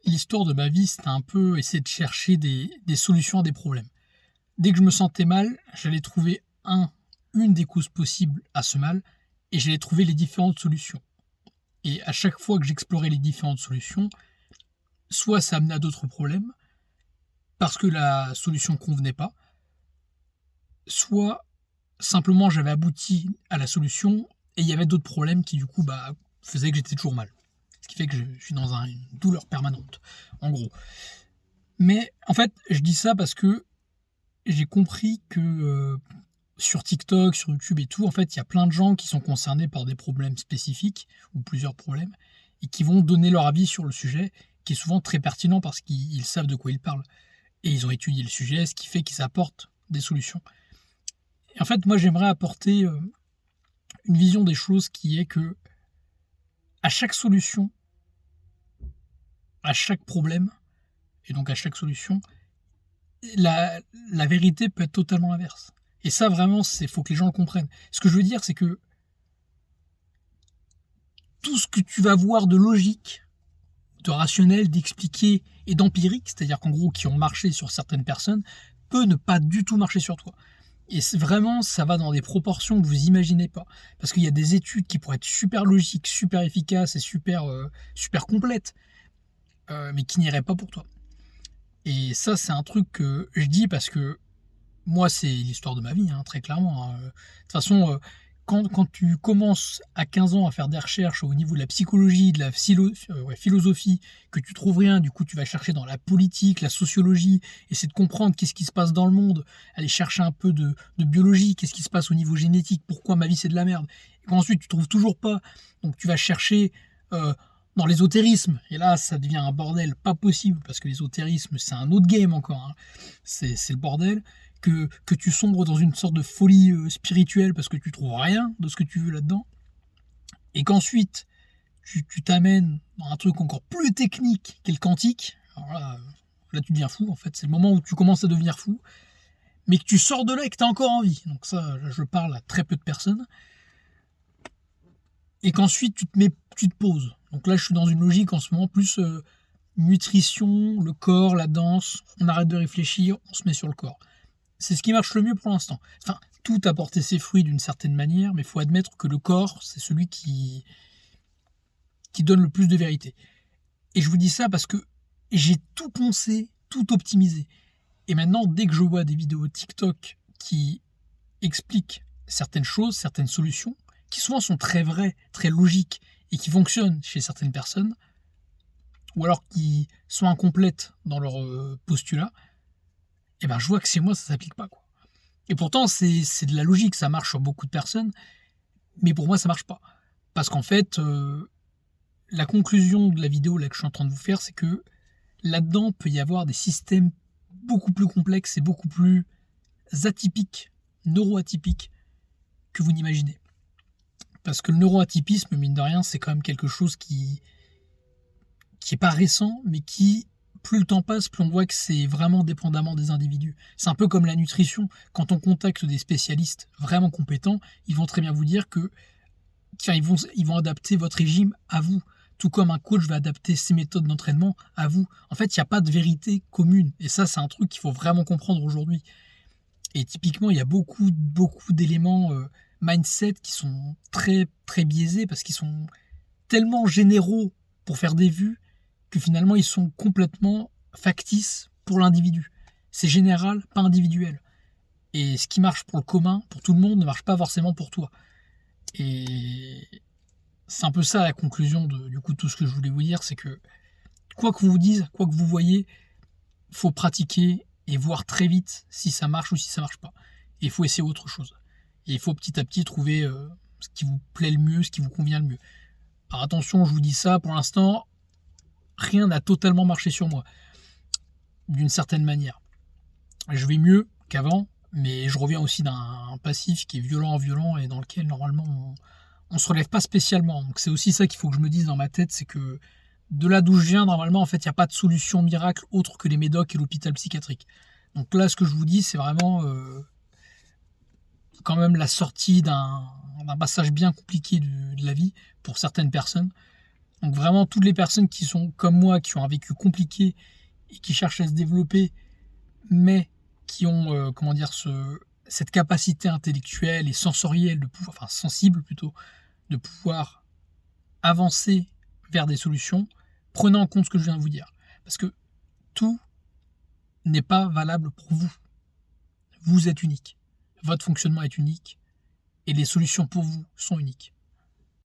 L'histoire de ma vie, c'était un peu essayer de chercher des solutions à des problèmes. Dès que je me sentais mal, j'allais trouver une des causes possibles à ce mal et j'allais trouver les différentes solutions. Et à chaque fois que j'explorais les différentes solutions, soit ça amenait à d'autres problèmes parce que la solution convenait pas, soit simplement j'avais abouti à la solution et il y avait d'autres problèmes qui du coup faisaient que j'étais toujours mal. Ce qui fait que je suis dans une douleur permanente, en gros. Mais en fait, je dis ça parce que j'ai compris que sur TikTok, sur YouTube et tout, en fait, il y a plein de gens qui sont concernés par des problèmes spécifiques ou plusieurs problèmes et qui vont donner leur avis sur le sujet, qui est souvent très pertinent parce qu'ils savent de quoi ils parlent et ils ont étudié le sujet, ce qui fait qu'ils apportent des solutions. Et en fait, moi, j'aimerais apporter une vision des choses qui est que à chaque solution, à chaque problème et donc à chaque solution, la vérité peut être totalement l'inverse. Et ça, vraiment, faut que les gens le comprennent. Ce que je veux dire, c'est que tout ce que tu vas voir de logique, de rationnel, d'expliqué et d'empirique, c'est-à-dire qu'en gros, qui ont marché sur certaines personnes, peut ne pas du tout marcher sur toi. Et vraiment, ça va dans des proportions que vous imaginez pas. Parce qu'il y a des études qui pourraient être super logiques, super efficaces et super complètes, mais qui n'iraient pas pour toi. Et ça, c'est un truc que je dis parce que moi, c'est l'histoire de ma vie, hein, très clairement. De toute façon, quand tu commences à 15 ans à faire des recherches au niveau de la psychologie, de la philosophie, que tu trouves rien, du coup tu vas chercher dans la politique, la sociologie, essayer de comprendre qu'est-ce qui se passe dans le monde, aller chercher un peu de biologie, qu'est-ce qui se passe au niveau génétique, pourquoi ma vie c'est de la merde. Et qu'ensuite tu trouves toujours pas, donc tu vas chercher dans l'ésotérisme, et là ça devient un bordel pas possible, parce que l'ésotérisme c'est un autre game encore, hein. C'est le bordel. Que tu sombres dans une sorte de folie spirituelle parce que tu trouves rien de ce que tu veux là-dedans, et qu'ensuite tu t'amènes dans un truc encore plus technique qu'est le quantique. Alors là tu deviens fou, en fait, c'est le moment où tu commences à devenir fou, mais que tu sors de là et que tu as encore envie. Donc ça, je parle à très peu de personnes. Et qu'ensuite tu te poses. Donc là je suis dans une logique en ce moment plus nutrition, le corps, la danse, on arrête de réfléchir, on se met sur le corps. C'est ce qui marche le mieux pour l'instant. Enfin, tout a porté ses fruits d'une certaine manière, mais il faut admettre que le corps, c'est celui qui donne le plus de vérité. Et je vous dis ça parce que j'ai tout poncé, tout optimisé. Et maintenant, dès que je vois des vidéos TikTok qui expliquent certaines choses, certaines solutions, qui souvent sont très vraies, très logiques, et qui fonctionnent chez certaines personnes, ou alors qui sont incomplètes dans leur postulat, et ben je vois que chez moi ça s'applique pas, quoi. Et pourtant c'est de la logique, ça marche sur beaucoup de personnes, mais pour moi ça marche pas. Parce qu'en fait, la conclusion de la vidéo là que je suis en train de vous faire, c'est que là-dedans peut y avoir des systèmes beaucoup plus complexes et beaucoup plus atypiques, neuroatypiques, que vous n'imaginez. Parce que le neuroatypisme, mine de rien, c'est quand même quelque chose qui est pas récent, mais qui, plus le temps passe, plus on voit que c'est vraiment dépendamment des individus. C'est un peu comme la nutrition. Quand on contacte des spécialistes vraiment compétents, ils vont très bien vous dire que ils vont adapter votre régime à vous. Tout comme un coach va adapter ses méthodes d'entraînement à vous. En fait, il n'y a pas de vérité commune. Et ça, c'est un truc qu'il faut vraiment comprendre aujourd'hui. Et typiquement, il y a beaucoup d'éléments mindset qui sont très, très biaisés parce qu'ils sont tellement généraux pour faire des vues que finalement ils sont complètement factices pour l'individu. C'est général, pas individuel. Et ce qui marche pour le commun, pour tout le monde, ne marche pas forcément pour toi. Et c'est un peu ça la conclusion du coup tout ce que je voulais vous dire, c'est que quoi que vous vous dise, quoi que vous voyez, faut pratiquer et voir très vite si ça marche ou si ça marche pas. Et il faut essayer autre chose. Et il faut petit à petit trouver ce qui vous plaît le mieux, ce qui vous convient le mieux. Alors attention, je vous dis ça, pour l'instant, rien n'a totalement marché sur moi, d'une certaine manière. Je vais mieux qu'avant, mais je reviens aussi d'un passif qui est violent et dans lequel normalement on se relève pas spécialement. Donc c'est aussi ça qu'il faut que je me dise dans ma tête, c'est que de là d'où je viens, normalement en fait il n'y a pas de solution miracle autre que les médocs et l'hôpital psychiatrique. Donc là ce que je vous dis c'est vraiment quand même la sortie d'un passage bien compliqué de la vie pour certaines personnes. Donc vraiment, toutes les personnes qui sont comme moi, qui ont un vécu compliqué et qui cherchent à se développer, mais qui ont, cette capacité intellectuelle et sensorielle de pouvoir, enfin sensible plutôt, de pouvoir avancer vers des solutions, prenez en compte ce que je viens de vous dire. Parce que tout n'est pas valable pour vous. Vous êtes unique. Votre fonctionnement est unique et les solutions pour vous sont uniques.